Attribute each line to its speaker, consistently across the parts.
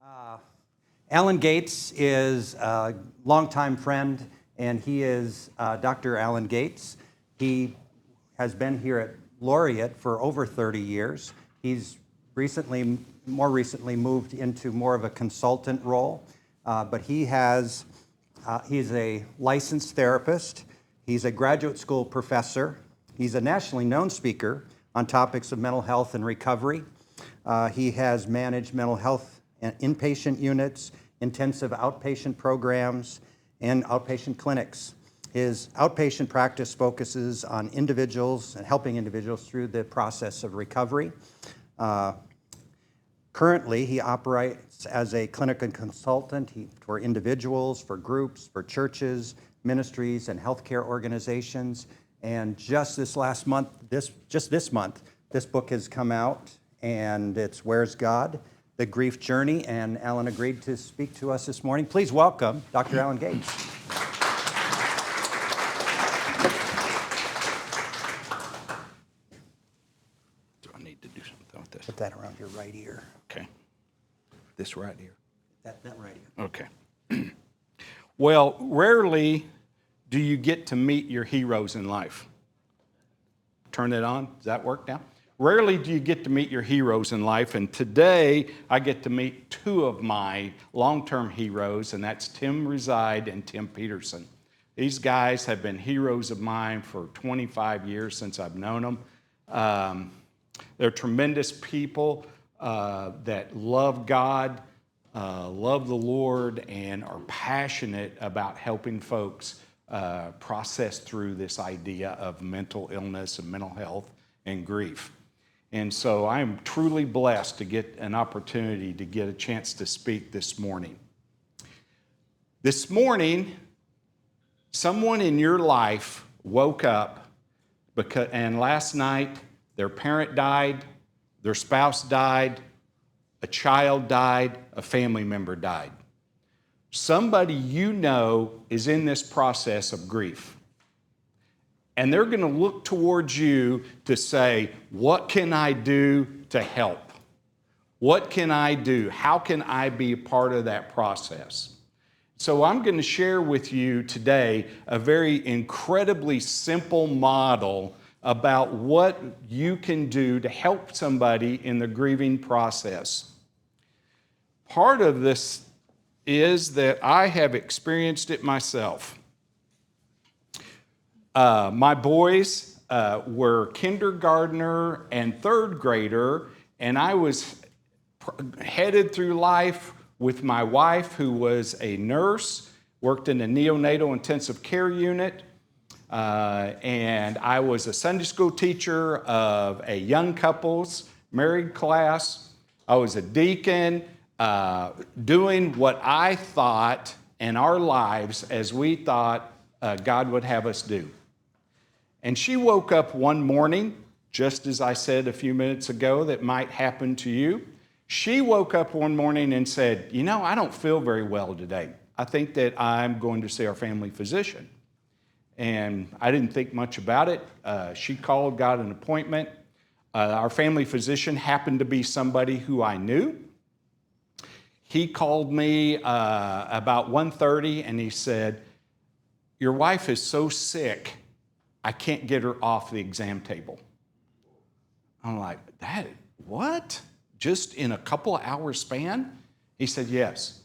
Speaker 1: Uh, Allan Gates is a longtime friend, and he is Dr. Allan Gates. He has been here at Laureate for over 30 years. He's more recently moved into more of a consultant role, but he's a licensed therapist. He's a graduate school professor. He's a nationally known speaker on topics of mental health and recovery. He has managed mental health and inpatient units, intensive outpatient programs, and outpatient clinics. His outpatient practice focuses on individuals and helping individuals through the process of recovery. Currently, he operates as a clinical consultant for individuals, for groups, for churches, ministries, and healthcare organizations. And just this month, this book has come out, and it's Where's God? The Grief Journey, and Allan agreed to speak to us this morning. Please welcome Dr. Allan Gates.
Speaker 2: Do I need to do something with this?
Speaker 1: Put that around your right ear.
Speaker 2: Okay. This right here?
Speaker 1: That right ear.
Speaker 2: Okay. Well, rarely do you get to meet your heroes in life. Turn it on. Does that work now? Rarely do you get to meet your heroes in life, and today I get to meet two of my long-term heroes, and that's Tim Reside and Tim Peterson. These guys have been heroes of mine for 25 years since I've known them. They're tremendous people that love God, love the Lord, and are passionate about helping folks process through this idea of mental illness and mental health and grief. And so I am truly blessed to get an opportunity to get a chance to speak this morning. This morning, someone in your life woke up and last night their parent died, their spouse died, a child died, a family member died. Somebody you know is in this process of grief. And they're going to look towards you to say, what can I do to help? What can I do? How can I be a part of that process? So I'm going to share with you today a very incredibly simple model about what you can do to help somebody in the grieving process. Part of this is that I have experienced it myself. My boys were kindergartner and third grader, and I was headed through life with my wife, who was a nurse, worked in a neonatal intensive care unit, and I was a Sunday school teacher of a young couples married class. I was a deacon, doing what I thought in our lives as we thought God would have us do. And she woke up one morning, just as I said a few minutes ago that might happen to you. She woke up one morning and said, I don't feel very well today. I think that I'm going to see our family physician. And I didn't think much about it. She called, got an appointment. Our family physician happened to be somebody who I knew. He called me about 1:30 and he said, your wife is so sick, I can't get her off the exam table. I'm like, what? Just in a couple of hours span? He said, yes.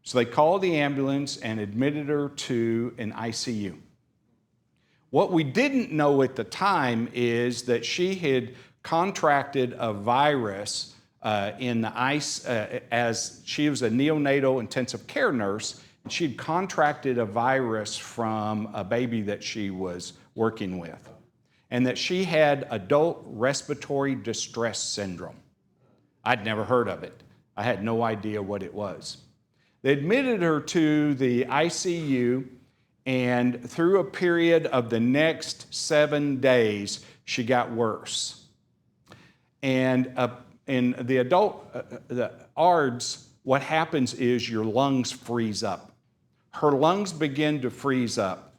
Speaker 2: So they called the ambulance and admitted her to an ICU. What we didn't know at the time is that she had contracted a virus in the ice as she was a neonatal intensive care nurse, and she had contracted a virus from a baby that she was working with, and that she had adult respiratory distress syndrome. I'd never heard of it. I had no idea what it was. They admitted her to the ICU, and through a period of the next 7 days, she got worse. And in the the ARDS, what happens is your lungs freeze up. Her lungs begin to freeze up.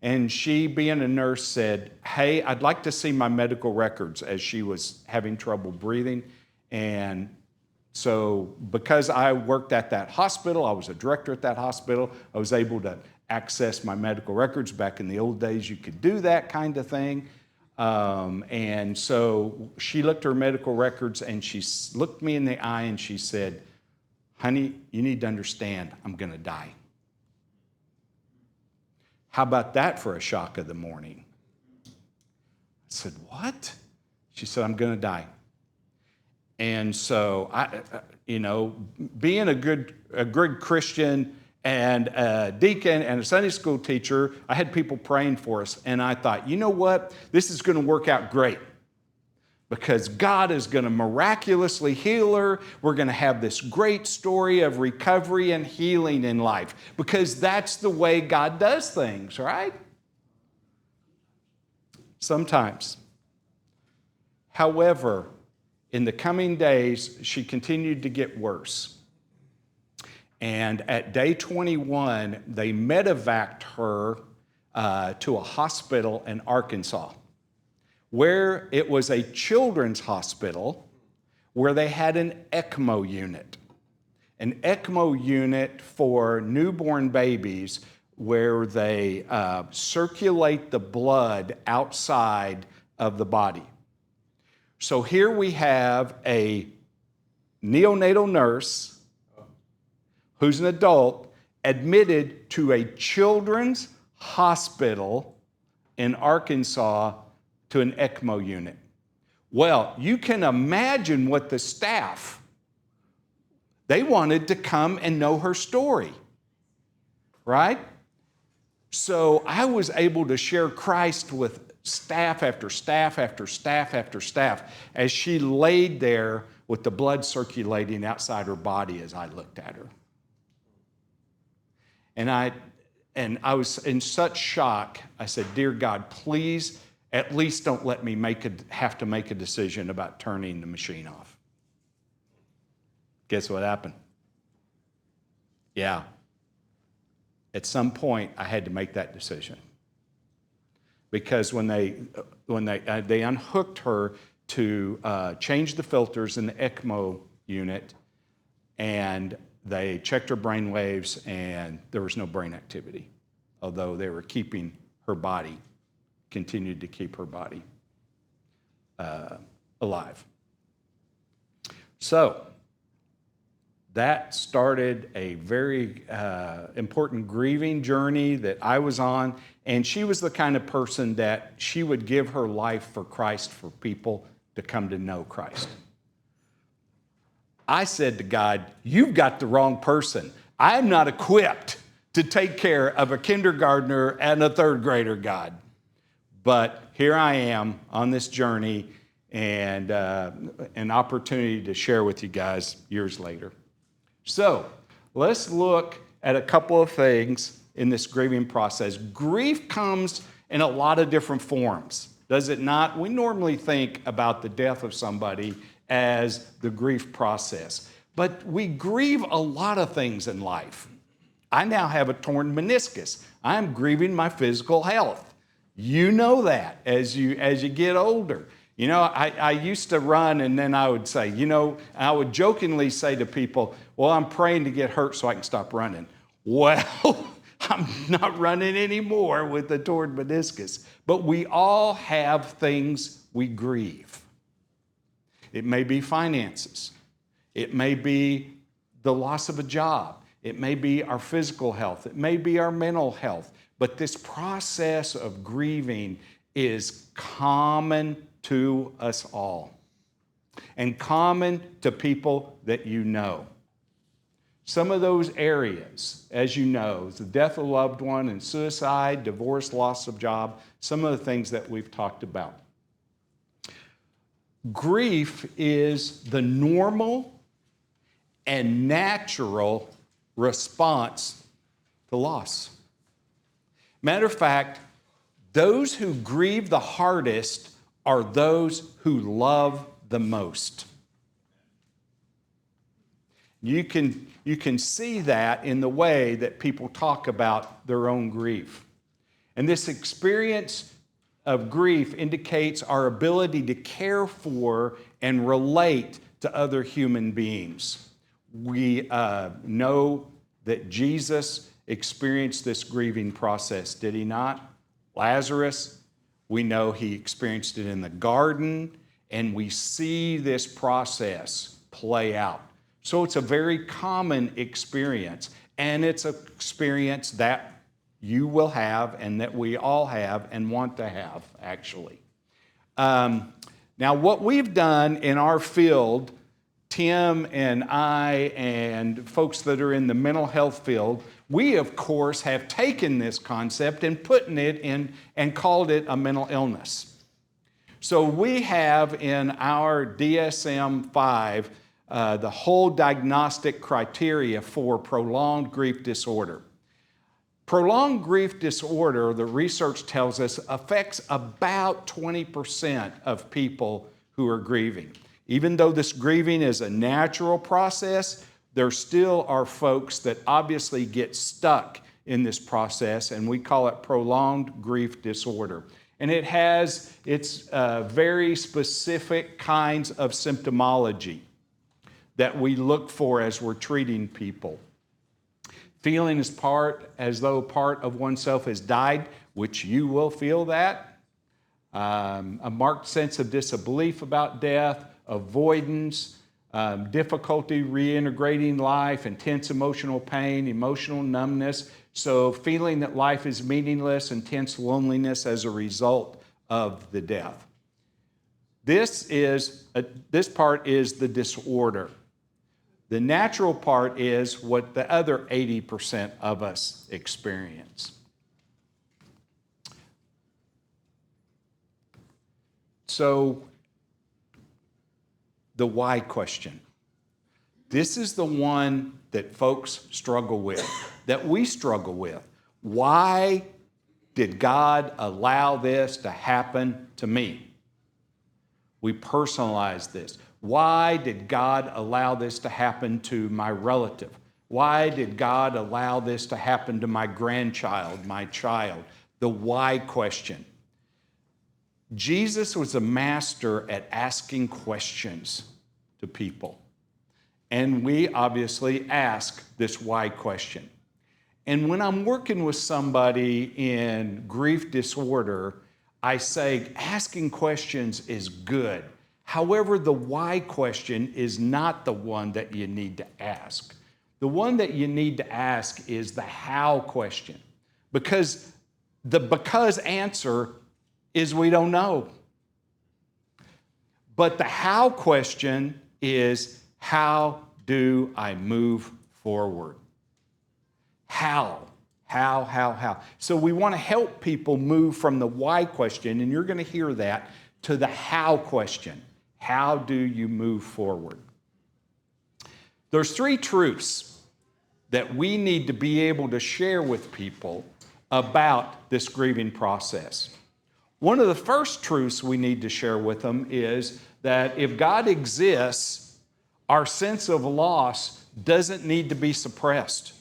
Speaker 2: And she, being a nurse, said, hey, I'd like to see my medical records, as she was having trouble breathing. And So because I worked at that hospital, I was a director at that hospital, I was able to access my medical records. Back in the old days, you could do that kind of thing. And so she looked at her medical records and she looked me in the eye and she said, "Honey, you need to understand, I'm going to die." How about that for a shock of the morning? I said, "What?" She said, "I'm going to die." And so, being a good Christian and a deacon and a Sunday school teacher, I had people praying for us. And I thought, you know what? This is going to work out great because God is going to miraculously heal her. We're going to have this great story of recovery and healing in life because that's the way God does things, right? Sometimes. However, in the coming days, she continued to get worse. And at day 21, they medevaced her to a hospital in Arkansas, where it was a children's hospital where they had an ECMO unit. An ECMO unit for newborn babies where they circulate the blood outside of the body. So here we have a neonatal nurse who's an adult admitted to a children's hospital in Arkansas to an ECMO unit. Well, you can imagine what the staff, they wanted to come and know her story, right? So I was able to share Christ with staff after staff after staff after staff as she laid there with the blood circulating outside her body as I looked at her. And I was in such shock. I said, "Dear God, please at least don't let me have to make a decision about turning the machine off." Guess what happened? Yeah. At some point, I had to make that decision. Because when they unhooked her to change the filters in the ECMO unit, and they checked her brain waves, and there was no brain activity, although they were keeping her body, continued to keep her body alive. So that started a very important grieving journey that I was on. And she was the kind of person that she would give her life for Christ for people to come to know Christ. I said to God, "You've got the wrong person. I'm not equipped to take care of a kindergartner and a third grader, God." But here I am on this journey and an opportunity to share with you guys years later. So let's look at a couple of things in this grieving process. Grief comes in a lot of different forms, does it not? We normally think about the death of somebody as the grief process, but we grieve a lot of things in life. I now have a torn meniscus. I'm grieving my physical health. You know that as you get older. You know, I used to run and then I would say, I would jokingly say to people, "Well, I'm praying to get hurt so I can stop running." Well, I'm not running anymore with the torn meniscus. But we all have things we grieve. It may be finances. It may be the loss of a job. It may be our physical health. It may be our mental health. But this process of grieving is common to us all and common to people that you know. Some of those areas, as you know, the death of a loved one and suicide, divorce, loss of job, some of the things that we've talked about. Grief is the normal and natural response to loss. Matter of fact, those who grieve the hardest are those who love the most. You can see that in the way that people talk about their own grief. And this experience of grief indicates our ability to care for and relate to other human beings. We know that Jesus experienced this grieving process, did he not? Lazarus, we know he experienced it in the garden, and we see this process play out. So it's a very common experience, and it's an experience that you will have and that we all have and want to have, actually. Now, what we've done in our field, Tim and I and folks that are in the mental health field, we, of course, have taken this concept and putting it in and called it a mental illness. So we have in our DSM-5 the whole diagnostic criteria for prolonged grief disorder. Prolonged grief disorder, the research tells us, affects about 20% of people who are grieving. Even though this grieving is a natural process, there still are folks that obviously get stuck in this process, and we call it prolonged grief disorder. And it has its very specific kinds of symptomology that we look for as we're treating people. Feeling as though part of oneself has died, which you will feel that. A marked sense of disbelief about death, avoidance, difficulty reintegrating life, intense emotional pain, emotional numbness. So feeling that life is meaningless, intense loneliness as a result of the death. This part is the disorder. The natural part is what the other 80% of us experience. So, the why question. This is the one that folks struggle with, that we struggle with. Why did God allow this to happen to me? We personalize this. Why did God allow this to happen to my relative? Why did God allow this to happen to my grandchild, my child? The why question. Jesus was a master at asking questions to people. And we obviously ask this why question. And when I'm working with somebody in grief disorder, I say asking questions is good. However, the why question is not the one that you need to ask. The one that you need to ask is the how question. Because the because answer is we don't know. But the how question is how do I move forward? How? So we want to help people move from the why question, and you're going to hear that, to the how question. How do you move forward? There's 3 truths that we need to be able to share with people about this grieving process. One of the first truths we need to share with them is that if God exists, our sense of loss doesn't need to be suppressed.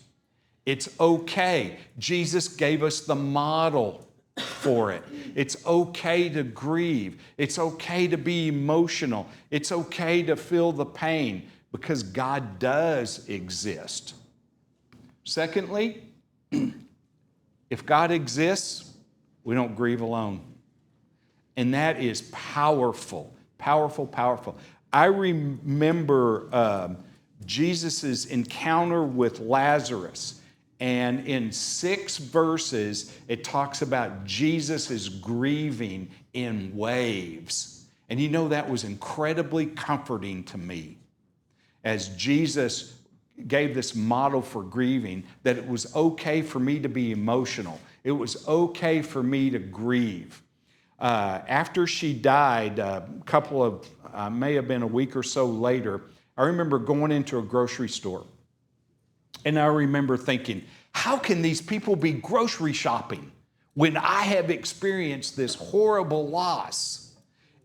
Speaker 2: It's okay. Jesus gave us the model for it. It's okay to grieve. It's okay to be emotional. It's okay to feel the pain because God does exist. Secondly, if God exists, we don't grieve alone. And that is powerful, powerful, powerful. I remember Jesus' encounter with Lazarus. And in 6 verses, it talks about Jesus is grieving in waves. And you know, that was incredibly comforting to me as Jesus gave this model for grieving, that it was okay for me to be emotional. It was okay for me to grieve. After she died, may have been a week or so later, I remember going into a grocery store. And I remember thinking, how can these people be grocery shopping when I have experienced this horrible loss?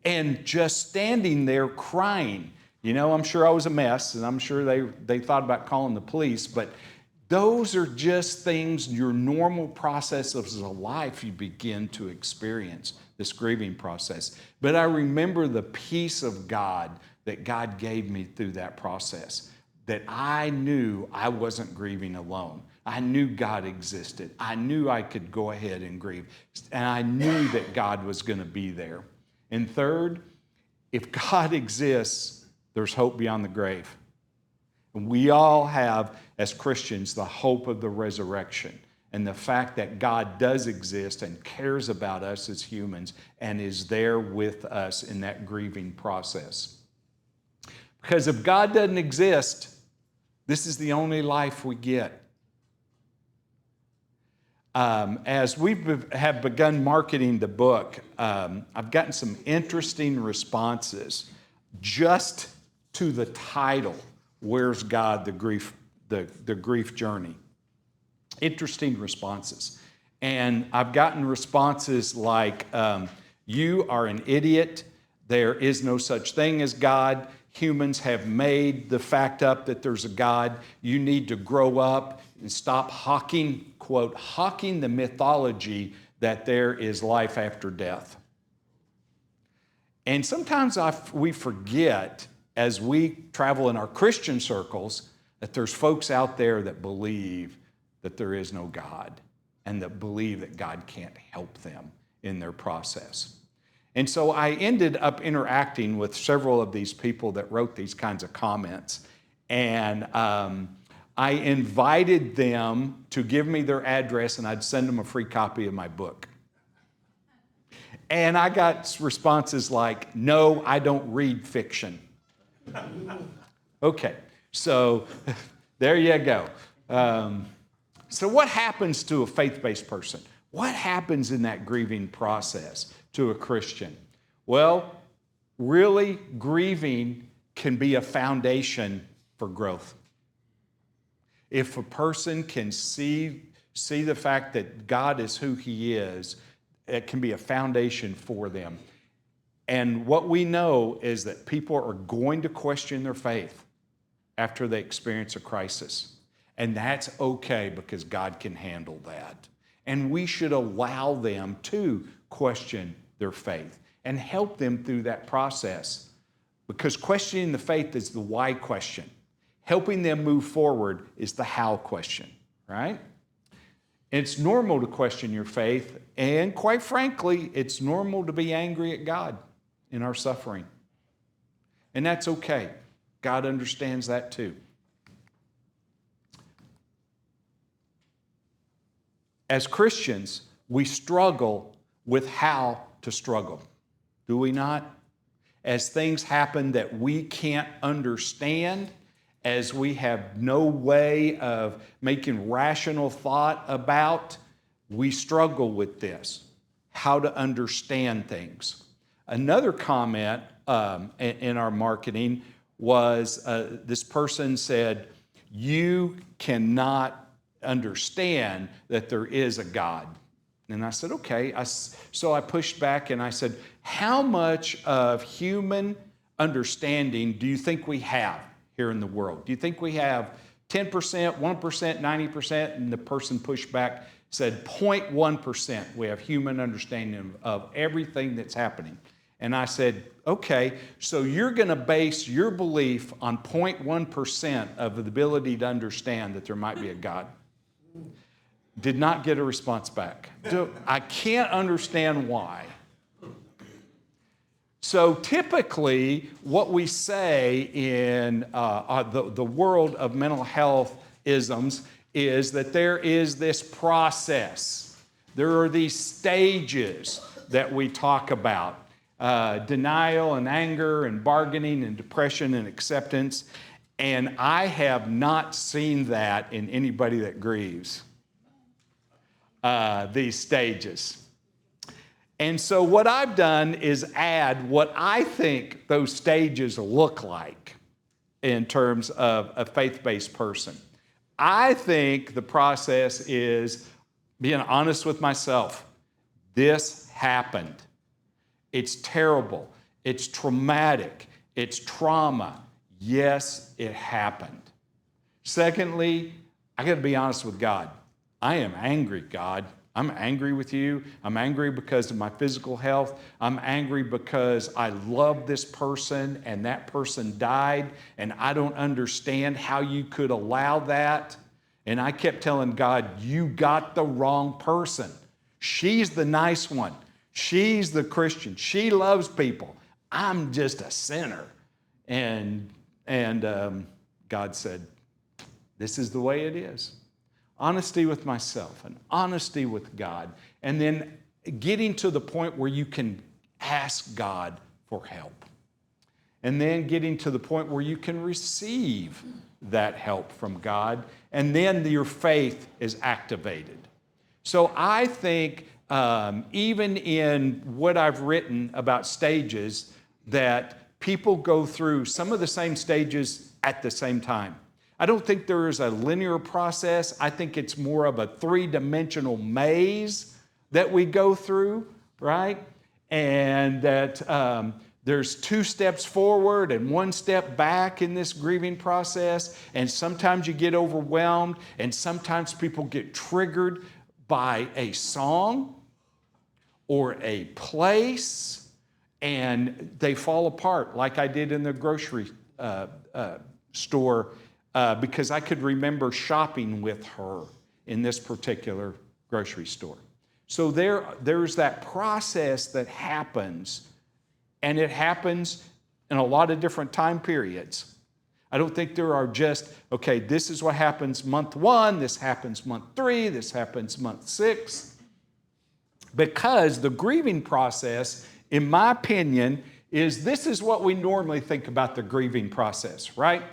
Speaker 2: And just standing there crying. You know, I'm sure I was a mess, and I'm sure they thought about calling the police, but those are just things, your normal processes of life you begin to experience, this grieving process. But I remember the peace of God that God gave me through that process, that I knew I wasn't grieving alone. I knew God existed. I knew I could go ahead and grieve. And I knew that God was going to be there. And third, if God exists, there's hope beyond the grave. And we all have, as Christians, the hope of the resurrection and the fact that God does exist and cares about us as humans and is there with us in that grieving process. Because if God doesn't exist, this is the only life we get. As we have begun marketing the book, I've gotten some interesting responses just to the title, Where's God, the grief journey. Interesting responses. And I've gotten responses like, you are an idiot. There is no such thing as God. Humans have made the fact up that there's a God. You need to grow up and stop hawking, quote, hawking the mythology that there is life after death. And sometimes we forget, as we travel in our Christian circles, that there's folks out there that believe that there is no God and that believe that God can't help them in their process. And so I ended up interacting with several of these people that wrote these kinds of comments. And I invited them to give me their address and I'd send them a free copy of my book. And I got responses like, no, I don't read fiction. Okay, so there you go. So what happens to a faith-based person? What happens in that grieving process to a Christian? Well, really, grieving can be a foundation for growth. If a person can see the fact that God is who He is, it can be a foundation for them. And what we know is that people are going to question their faith after they experience a crisis. And that's okay because God can handle that. And we should allow them to question their faith and help them through that process. Because questioning the faith is the why question. Helping them move forward is the how question, right? It's normal to question your faith, and quite frankly, it's normal to be angry at God in our suffering. And that's okay. God understands that too. As Christians, we struggle with how to struggle, do we not? As things happen that we can't understand, as we have no way of making rational thought about, we struggle with this, how to understand things. Another comment in our marketing was this person said, you cannot understand that there is a God. And I said, okay. So I pushed back and I said, how much of human understanding do you think we have here in the world? Do you think we have 10%, 1%, 90%? And the person pushed back, said 0.1% we have human understanding of everything that's happening. And I said, okay, so you're going to base your belief on 0.1% of the ability to understand that there might be a God. Did not get a response back. I can't understand why. So typically, what we say in the world of mental health isms is that there is this process. There are these stages that we talk about. Denial and anger and bargaining and depression and acceptance. And I have not seen that in anybody that grieves, these stages. And so what I've done is add what I think those stages look like in terms of a faith-based person. I think the process is being honest with myself. This happened. It's terrible. It's traumatic. It's trauma. Yes, it happened. Secondly, I got to be honest with God. I am angry, God. I'm angry with you. I'm angry because of my physical health. I'm angry because I love this person and that person died, and I don't understand how you could allow that. And I kept telling God, you got the wrong person. She's the nice one. She's the Christian. She loves people. I'm just a sinner. And God said, this is the way it is. Honesty with myself and honesty with God. And then getting to the point where you can ask God for help. And then getting to the point where you can receive that help from God. And then your faith is activated. So I think even in what I've written about stages, that people go through some of the same stages at the same time. I don't think there is a linear process. I think it's more of a three-dimensional maze that we go through, right? And that there's 2 steps forward and 1 step back in this grieving process. And sometimes you get overwhelmed, and sometimes people get triggered by a song or a place, and they fall apart, like I did in the grocery store, because I could remember shopping with her in this particular grocery store. So there's that process that happens, and it happens in a lot of different time periods. I don't think there are just, okay, this is what happens month 1, this happens month 3, this happens month 6. Because the grieving process, in my opinion, this is what we normally think about the grieving process, right?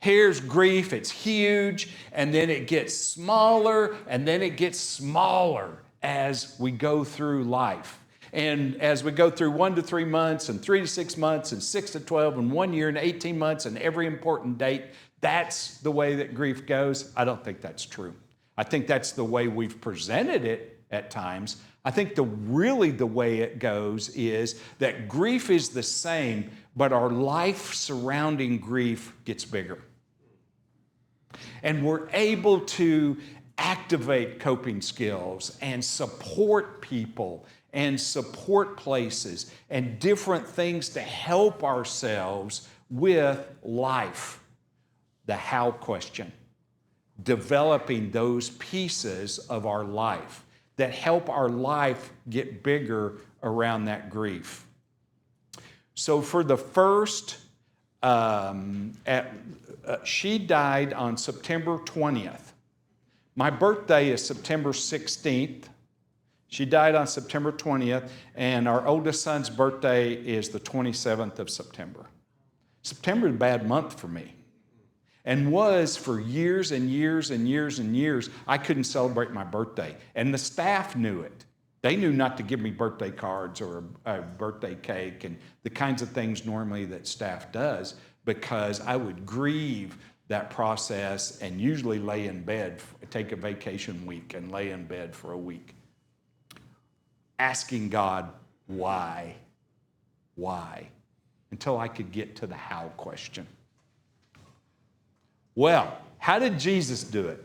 Speaker 2: Here's grief, it's huge, and then it gets smaller, and then it gets smaller as we go through life. And as we go through 1 to 3 months, and 3 to 6 months, and 6 to 12, and 1 year, and 18 months, and every important date, that's the way that grief goes. I don't think that's true. I think that's the way we've presented it at times. I think really the way it goes is that grief is the same, but our life surrounding grief gets bigger. And we're able to activate coping skills and support people and support places and different things to help ourselves with life. The how question. Developing those pieces of our life that help our life get bigger around that grief. So for the first, she died on September 20th. My birthday is September 16th. She died on September 20th, and our oldest son's birthday is the 27th of September. September is a bad month for me, and was for years and years and years and years. I couldn't celebrate my birthday, and the staff knew it. They knew not to give me birthday cards or a birthday cake and the kinds of things normally that staff does, because I would grieve that process and usually lay in bed, take a vacation week and lay in bed for a week, asking God, why, until I could get to the how question. Well, how did Jesus do it?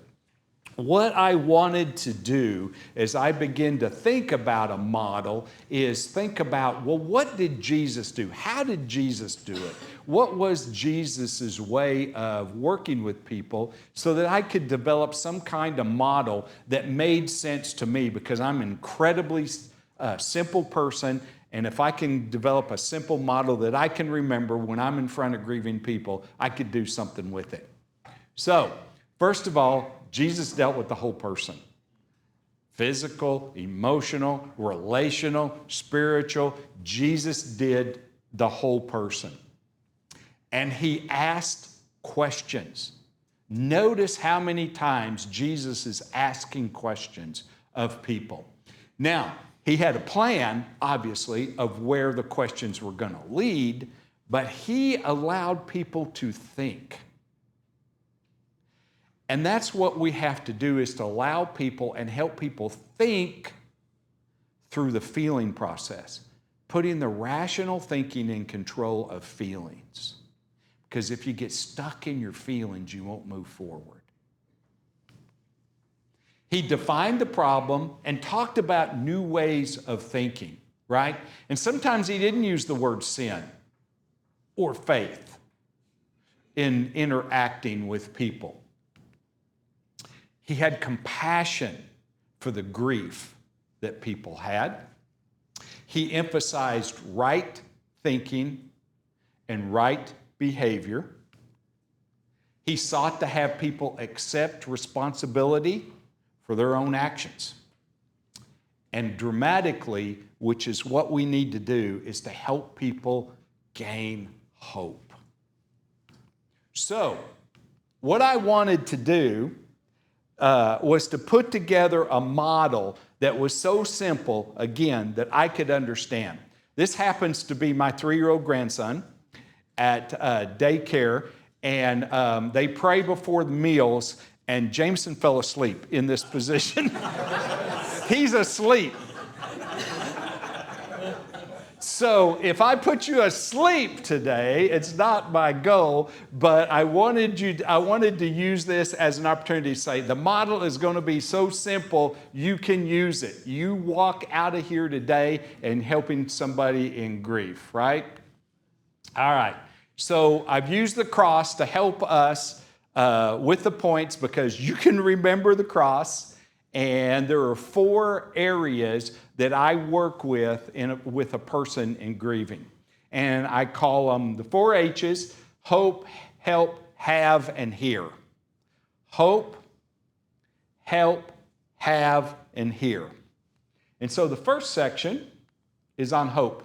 Speaker 2: What I wanted to do as I begin to think about a model is think about, well, what did Jesus do? How did Jesus do it? What was Jesus's way of working with people so that I could develop some kind of model that made sense to me, because I'm an incredibly simple person, and if I can develop a simple model that I can remember when I'm in front of grieving people, I could do something with it. So, first of all, Jesus dealt with the whole person. Physical, emotional, relational, spiritual. Jesus did the whole person. And he asked questions. Notice how many times Jesus is asking questions of people. Now, he had a plan, obviously, of where the questions were going to lead, but he allowed people to think. And that's what we have to do, is to allow people and help people think through the feeling process, putting the rational thinking in control of feelings. Because if you get stuck in your feelings, you won't move forward. He defined the problem and talked about new ways of thinking, right? And sometimes he didn't use the word sin or faith in interacting with people. He had compassion for the grief that people had. He emphasized right thinking and right behavior. He sought to have people accept responsibility for their own actions. And dramatically, which is what we need to do, is to help people gain hope. So, what I wanted to do was to put together a model that was so simple, again, that I could understand. This happens to be my 3-year-old grandson at daycare, and they pray before the meals, and Jameson fell asleep in this position. He's asleep. So if I put you asleep today, it's not my goal, but I wanted to use this as an opportunity to say the model is going to be so simple, you can use it. You walk out of here today and helping somebody in grief, right? All right. So I've used the cross to help us with the points because you can remember the cross, and there are 4 areas that I work with with a person in grieving. And I call them the 4 H's: hope, help, have, and hear. Hope, help, have, and hear. And so the first section is on hope.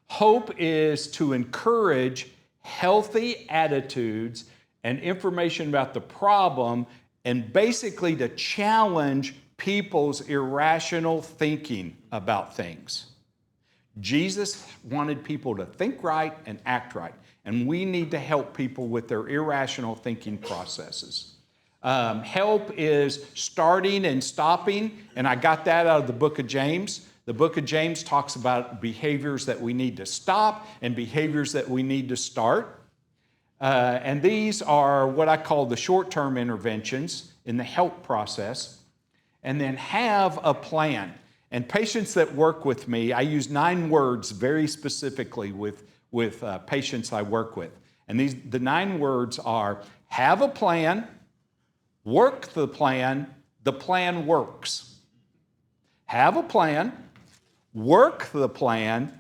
Speaker 2: Hope is to encourage healthy attitudes and information about the problem, and basically to challenge people's irrational thinking about things. Jesus wanted people to think right and act right, and we need to help people with their irrational thinking processes. Help is starting and stopping, and I got that out of the book of James. The book of James talks about behaviors that we need to stop and behaviors that we need to start. And these are what I call the short-term interventions in the help process. And then have a plan. And patients that work with me, I use 9 words very specifically with patients I work with. And the 9 words are: have a plan, work the plan works. Have a plan, work the plan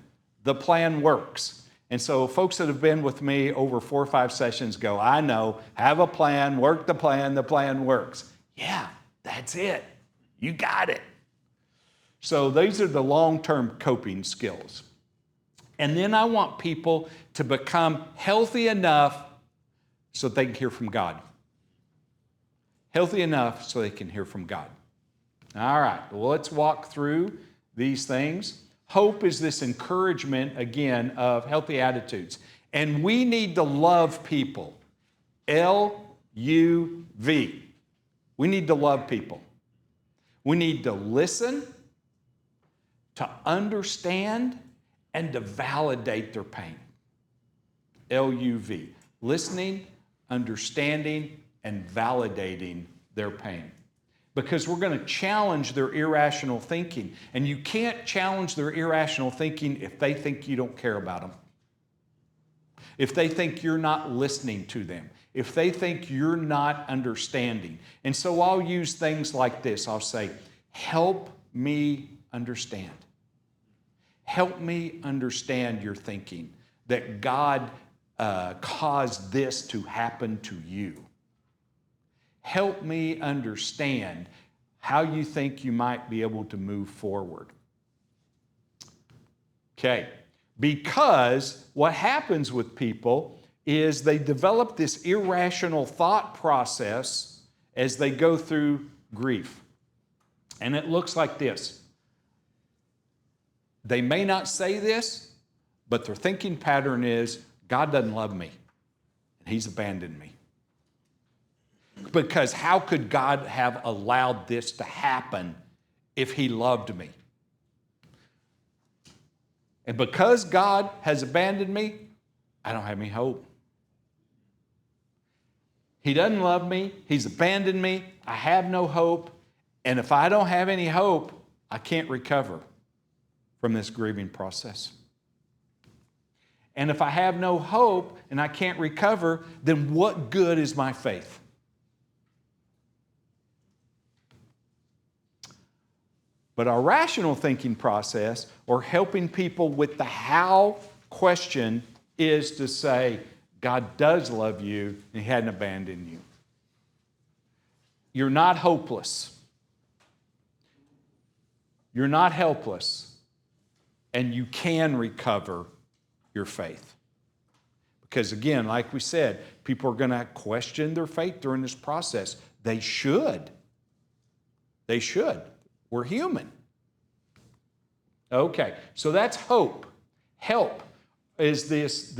Speaker 2: works. And so folks that have been with me over 4 or 5 sessions go, I know, have a plan, work the plan works. Yeah, that's it. You got it. So these are the long-term coping skills. And then I want people to become healthy enough so they can hear from God. Healthy enough so they can hear from God. All right, well, let's walk through these things. Hope is this encouragement, again, of healthy attitudes. And we need to love people. L-U-V. We need to love people. We need to listen, to understand, and to validate their pain. L-U-V. Listening, understanding, and validating their pain. Because we're going to challenge their irrational thinking. And you can't challenge their irrational thinking if they think you don't care about them. If they think you're not listening to them. If they think you're not understanding. And so I'll use things like this. I'll say, help me understand. Help me understand your thinking that God caused this to happen to you. Help me understand how you think you might be able to move forward. Okay, because what happens with people is they develop this irrational thought process as they go through grief. And it looks like this. They may not say this, but their thinking pattern is, God doesn't love me, and He's abandoned me. Because how could God have allowed this to happen if He loved me? And because God has abandoned me, I don't have any hope. He doesn't love me. He's abandoned me. I have no hope. And if I don't have any hope, I can't recover from this grieving process. And if I have no hope and I can't recover, then what good is my faith? But our rational thinking process, or helping people with the how question, is to say, God does love you and He hadn't abandoned you. You're not hopeless. You're not helpless. And you can recover your faith. Because again, like we said, people are going to question their faith during this process. They should. They should. We're human. Okay, so that's hope. Help is this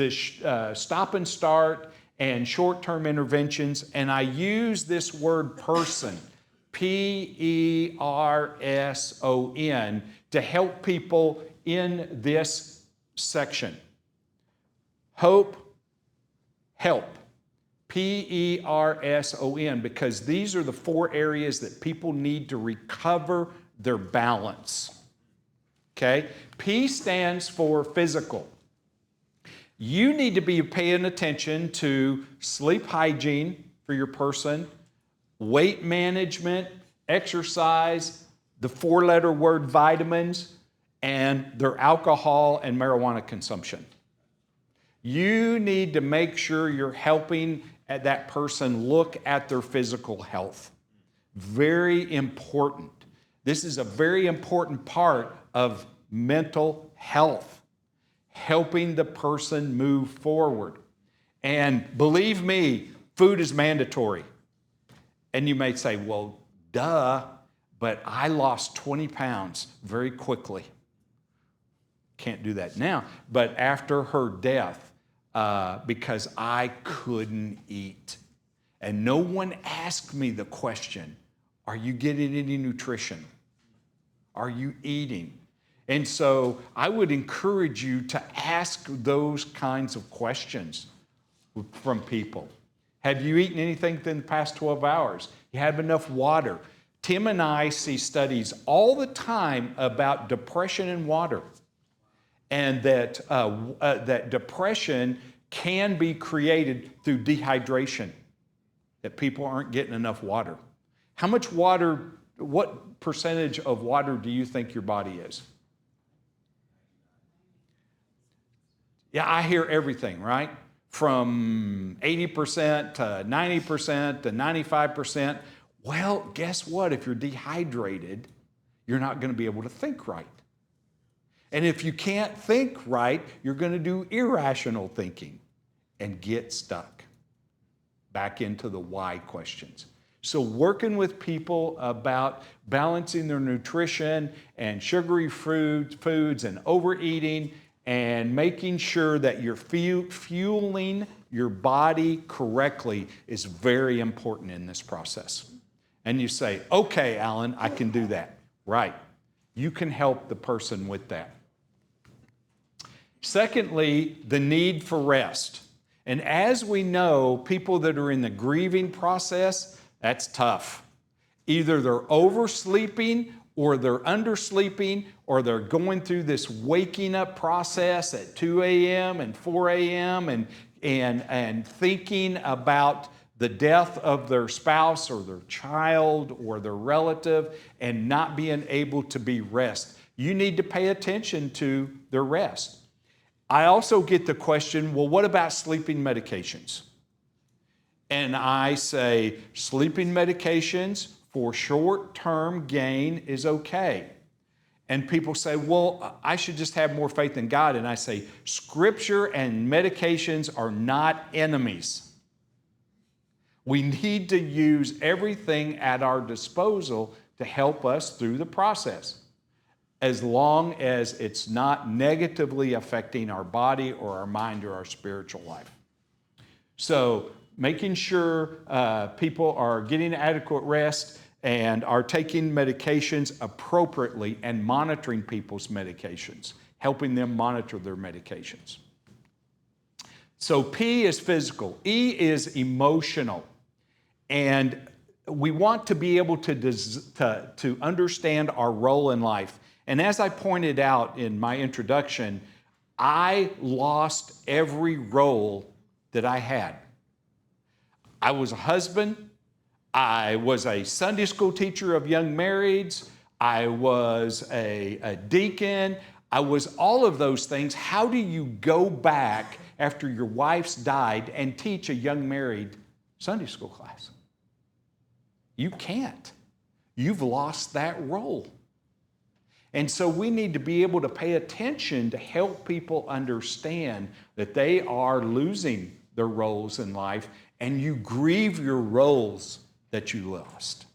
Speaker 2: stop and start and short-term interventions. And I use this word person, P-E-R-S-O-N, to help people in this section. Hope, help. P-E-R-S-O-N, because these are the 4 areas that people need to recover their balance. Okay? P stands for physical. You need to be paying attention to sleep hygiene for your person, weight management, exercise, the 4-letter word vitamins, and their alcohol and marijuana consumption. You need to make sure you're helping that person look at their physical health. Very important. This is a very important part of mental health, helping the person move forward. And believe me, food is mandatory. And you may say, well, duh, but I lost 20 pounds very quickly. Can't do that now. But after her death, because I couldn't eat. And no one asked me the question, are you getting any nutrition? Are you eating? And so I would encourage you to ask those kinds of questions from people. Have you eaten anything in the past 12 hours? You have enough water? Tim and I see studies all the time about depression and water. And that depression can be created through dehydration, that people aren't getting enough water. How much water, what percentage of water do you think your body is? Yeah, I hear everything, right? From 80% to 90% to 95%. Well, guess what? If you're dehydrated, you're not going to be able to think right. And if you can't think right, you're going to do irrational thinking and get stuck back into the why questions. So working with people about balancing their nutrition and sugary foods and overeating and making sure that you're fueling your body correctly is very important in this process. And you say, okay, Allan, I can do that. Right. You can help the person with that. Secondly, the need for rest. And as we know, people that are in the grieving process, that's tough. Either they're oversleeping or they're undersleeping or they're going through this waking up process at 2 a.m. and 4 a.m. and thinking about the death of their spouse or their child or their relative and not being able to be rest. You need to pay attention to their rest. I also get the question, well, what about sleeping medications? And I say, sleeping medications for short-term gain is okay. And people say, well, I should just have more faith in God. And I say, Scripture and medications are not enemies. We need to use everything at our disposal to help us through the process, as long as it's not negatively affecting our body or our mind or our spiritual life. So making sure people are getting adequate rest and are taking medications appropriately and monitoring people's medications, helping them monitor their medications. So P is physical. E is emotional. And we want to be able to understand our role in life. And as I pointed out in my introduction, I lost every role that I had. I was a husband. I was a Sunday school teacher of young marrieds. I was a deacon. I was all of those things. How do you go back after your wife's died and teach a young married Sunday school class? You can't. You've lost that role. And so we need to be able to pay attention to help people understand that they are losing their roles in life, and you grieve your roles that you lost.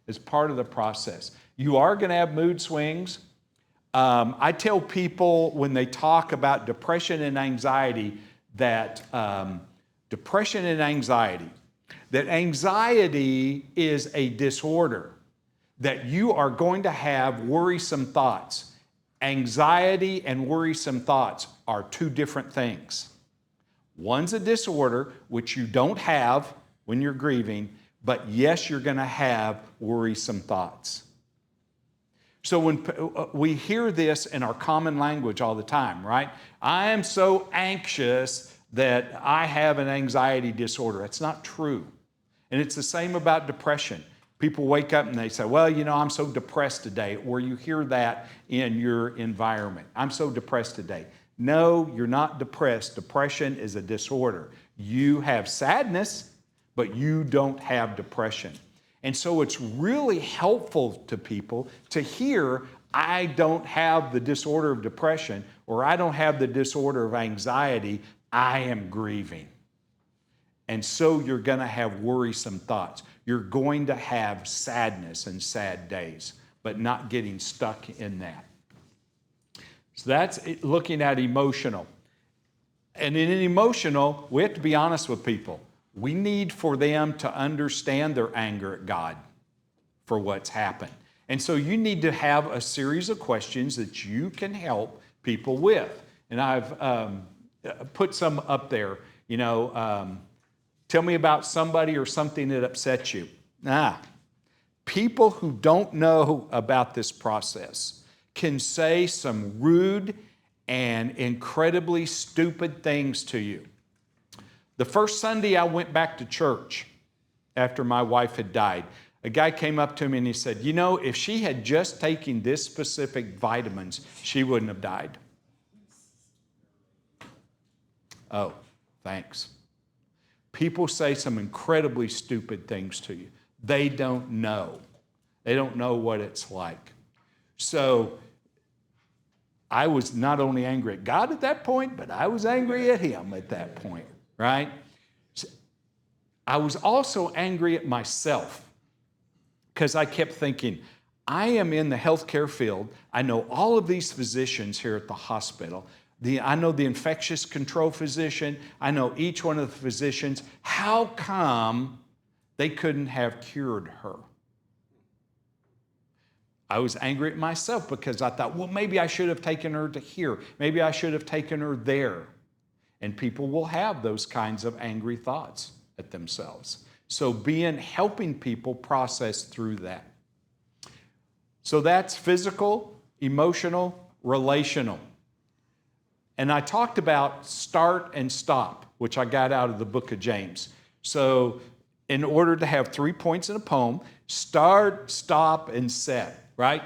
Speaker 2: It's part of the process. You are going to have mood swings. I tell people when they talk about depression and anxiety that anxiety is a disorder, that you are going to have worrisome thoughts. Anxiety and worrisome thoughts are two different things. One's a disorder, which you don't have when you're grieving, but yes, you're going to have worrisome thoughts. So when we hear this in our common language all the time, right? I am so anxious that I have an anxiety disorder. That's not true. And it's the same about depression. People wake up and they say, well, I'm so depressed today, or you hear that in your environment. I'm so depressed today. No, you're not depressed. Depression is a disorder. You have sadness, but you don't have depression. And so it's really helpful to people to hear, I don't have the disorder of depression, or I don't have the disorder of anxiety. I am grieving. And so you're going to have worrisome thoughts. You're going to have sadness and sad days, but not getting stuck in that. So that's looking at emotional. And in emotional, we have to be honest with people. We need for them to understand their anger at God for what's happened. And so you need to have a series of questions that you can help people with. And I've put some up there, tell me about somebody or something that upsets you. People who don't know about this process can say some rude and incredibly stupid things to you. The first Sunday I went back to church after my wife had died, a guy came up to me and he said, if she had just taken this specific vitamins, she wouldn't have died. Oh, thanks. People say some incredibly stupid things to you. They don't know. They don't know what it's like. So I was not only angry at God at that point, but I was angry at him at that point, right? I was also angry at myself because I kept thinking, I am in the healthcare field. I know all of these physicians here at the hospital. I know the infectious control physician. I know each one of the physicians. How come they couldn't have cured her? I was angry at myself because I thought, well, maybe I should have taken her to here. Maybe I should have taken her there. And people will have those kinds of angry thoughts at themselves. So helping people process through that. So that's physical, emotional, relational. And I talked about start and stop, which I got out of the book of James. So in order to have 3 points in a poem, start, stop, and set, right?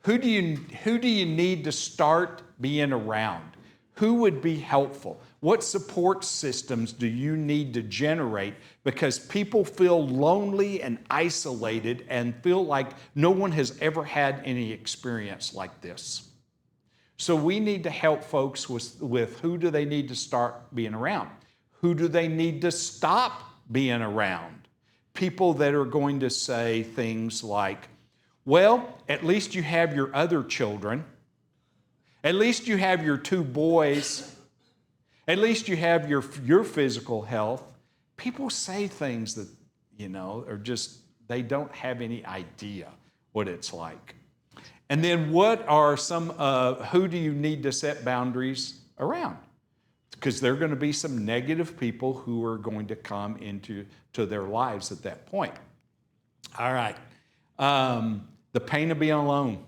Speaker 2: Who do you need to start being around? Who would be helpful? What support systems do you need to generate? Because people feel lonely and isolated and feel like no one has ever had any experience like this. So we need to help folks with who do they need to start being around? Who do they need to stop being around? People that are going to say things like, well, at least you have your other children. At least you have your 2 boys. At least you have your physical health. People say things that, are just, they don't have any idea what it's like. And then what are who do you need to set boundaries around? because there are going to be some negative people who are going to come into their lives at that point. All right. The pain of being alone.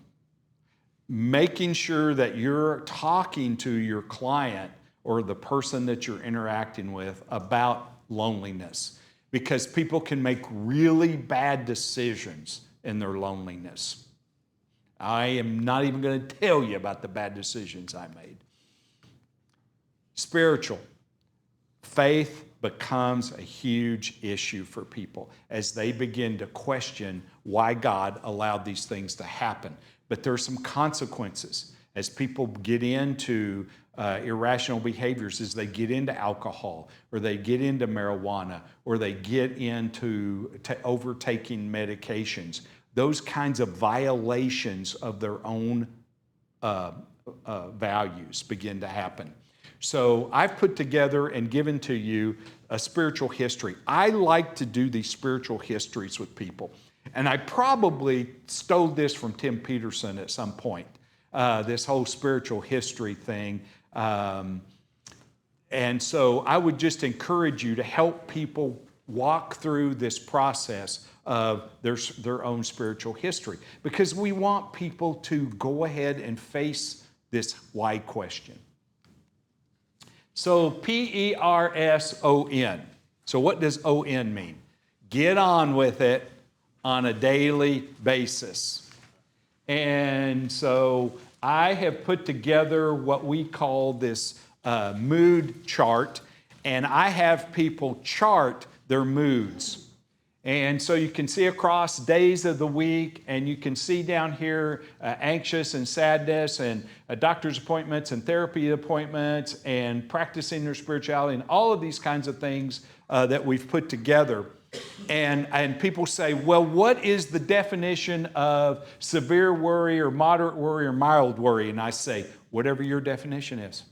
Speaker 2: Making sure that you're talking to your client or the person that you're interacting with about loneliness, because people can make really bad decisions in their loneliness. I am not even going to tell you about the bad decisions I made. Spiritual. Faith becomes a huge issue for people as they begin to question why God allowed these things to happen. But there are some consequences as people get into irrational behaviors, as they get into alcohol, or they get into marijuana, or they get into overtaking medications. Those kinds of violations of their own values begin to happen. So I've put together and given to you a spiritual history. I like to do these spiritual histories with people. And I probably stole this from Tim Peterson at some point, this whole spiritual history thing. And so I would just encourage you to help people walk through this process of their own spiritual history, because we want people to go ahead and face this why question. So P-E-R-S-O-N. So what does O-N mean? Get on with it on a daily basis. And so I have put together what we call this mood chart, and I have people chart their moods. And so you can see across days of the week, and you can see down here anxious and sadness, and doctor's appointments and therapy appointments, and practicing their spirituality, and all of these kinds of things that we've put together. And people say, well, what is the definition of severe worry or moderate worry or mild worry? And I say, whatever your definition is.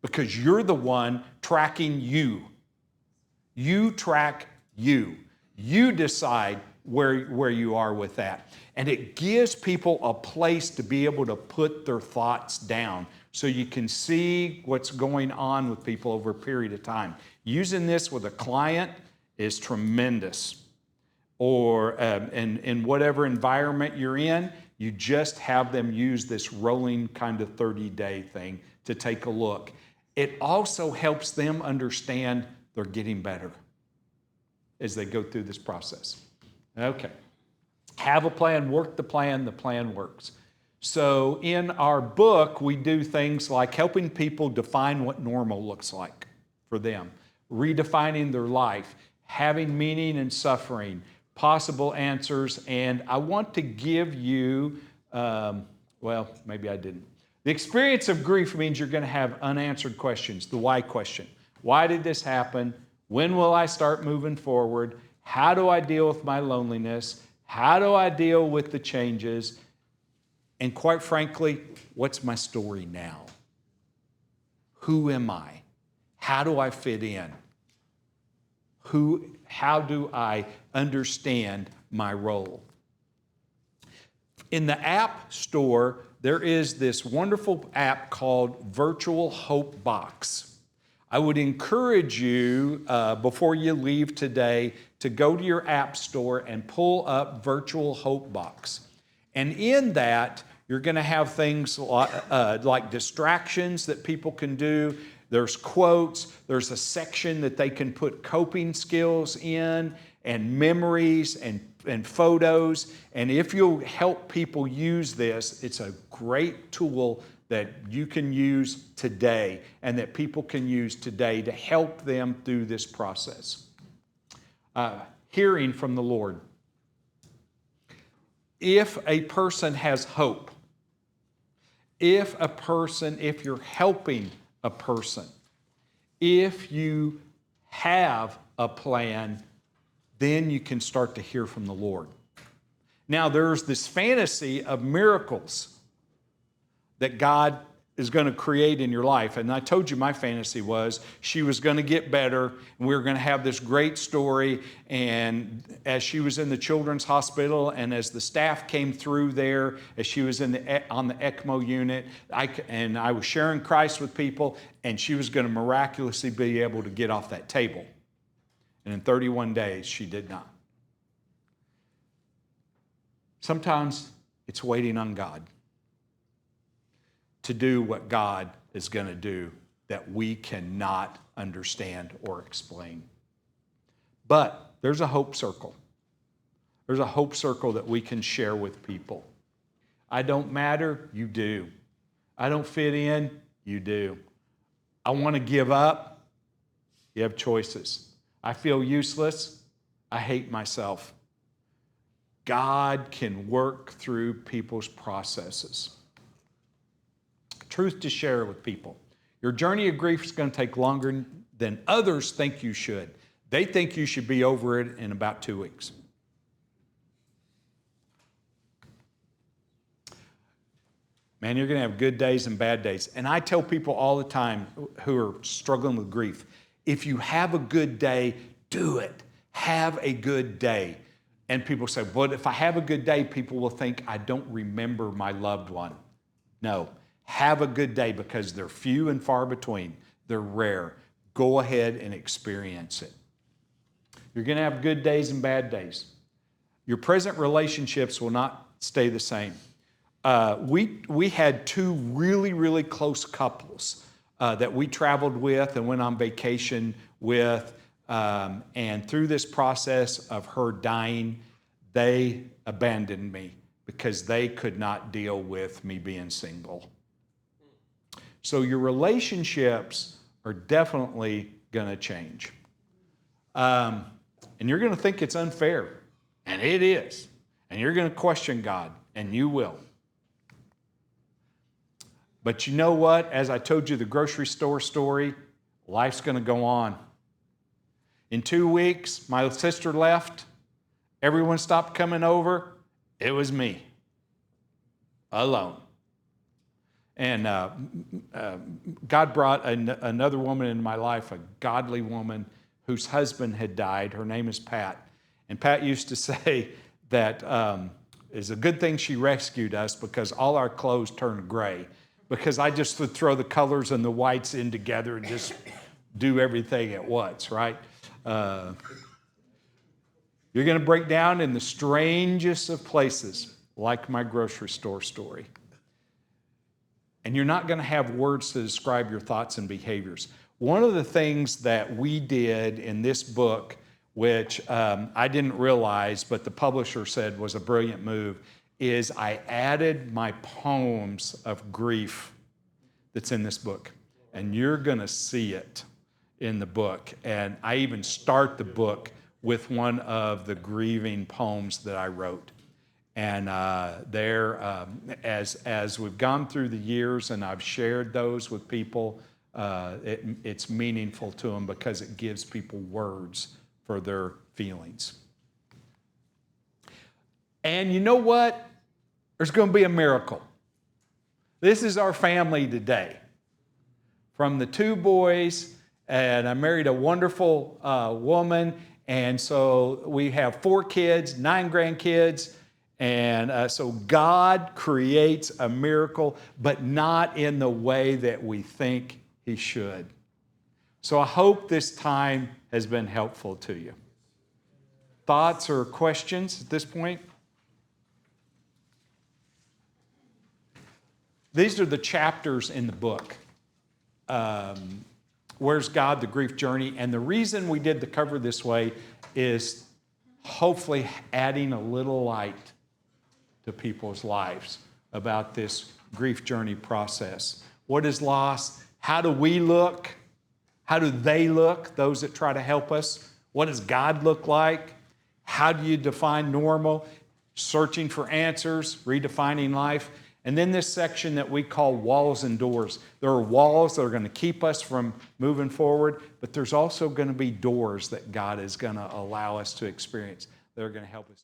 Speaker 2: Because you're the one tracking you. You track you. You decide where you are with that. And it gives people a place to be able to put their thoughts down so you can see what's going on with people over a period of time. Using this with a client is tremendous. Or in whatever environment you're in, you just have them use this rolling kind of 30-day thing to take a look. It also helps them understand they're getting better as they go through this process. Okay. Have a plan, work the plan works. So in our book, we do things like helping people define what normal looks like for them, redefining their life, having meaning and suffering, possible answers, and I want to give you, well, maybe I didn't. The experience of grief means you're going to have unanswered questions, the why question. Why did this happen? When will I start moving forward? How do I deal with my loneliness? How do I deal with the changes? And quite frankly, what's my story now? Who am I? How do I fit in? How do I understand my role? In the App Store, there is this wonderful app called Virtual Hope Box. I would encourage you, before you leave today, to go to your App Store and pull up Virtual Hope Box. And in that, you're going to have things like distractions that people can do. There's quotes. There's a section that they can put coping skills in, and memories and photos. And if you'll help people use this, it's a great tool that you can use today and that people can use today to help them through this process. Hearing from the Lord. If a person has hope, if you're helping a person, if you have a plan, then you can start to hear from the Lord. Now, there's this fantasy of miracles that God is going to create in your life. And I told you my fantasy was she was going to get better, and we were going to have this great story. And as she was in the children's hospital, and as the staff came through there, as she was on the ECMO unit, I was sharing Christ with people, and she was going to miraculously be able to get off that table. And in 31 days, she did not. Sometimes it's waiting on God to do what God is going to do that we cannot understand or explain. But there's a hope circle. There's a hope circle that we can share with people. I don't matter, you do. I don't fit in, you do. I want to give up, you have choices. I feel useless, I hate myself. God can work through people's processes. Truth to share with people. Your journey of grief is going to take longer than others think you should. They think you should be over it in about 2 weeks. Man, you're going to have good days and bad days. And I tell people all the time who are struggling with grief, if you have a good day, do it. Have a good day. And people say, but if I have a good day, people will think I don't remember my loved one. No. Have a good day because they're few and far between. They're rare. Go ahead and experience it. You're going to have good days and bad days. Your present relationships will not stay the same. We had 2 really, really close couples that we traveled with and went on vacation with. And through this process of her dying, they abandoned me because they could not deal with me being single. So your relationships are definitely going to change. And you're going to think it's unfair, and it is. And you're going to question God, and you will. But you know what? As I told you the grocery store story, life's going to go on. In 2 weeks, my sister left. Everyone stopped coming over. It was me, alone. And God brought another woman into my life, a godly woman whose husband had died. Her name is Pat. And Pat used to say that it's a good thing she rescued us because all our clothes turned gray. Because I just would throw the colors and the whites in together and just do everything at once, right? You're going to break down in the strangest of places, like my grocery store story. And you're not going to have words to describe your thoughts and behaviors. One of the things that we did in this book, which I didn't realize, but the publisher said was a brilliant move, is I added my poems of grief that's in this book. And you're going to see it in the book. And I even start the book with one of the grieving poems that I wrote. And as we've gone through the years and I've shared those with people, it's meaningful to them because it gives people words for their feelings. And you know what? There's going to be a miracle. This is our family today. From the 2 boys, and I married a wonderful woman, and so we have 4 kids, 9 grandkids, and so God creates a miracle, but not in the way that we think He should. So I hope this time has been helpful to you. Thoughts or questions at this point? These are the chapters in the book. Where's God, the grief journey? And the reason we did the cover this way is hopefully adding a little light to people's lives about this grief journey process. What is lost? How do we look? How do they look, those that try to help us? What does God look like? How do you define normal? Searching for answers, redefining life. And then this section that we call walls and doors. There are walls that are going to keep us from moving forward, but there's also going to be doors that God is going to allow us to experience that are going to help us.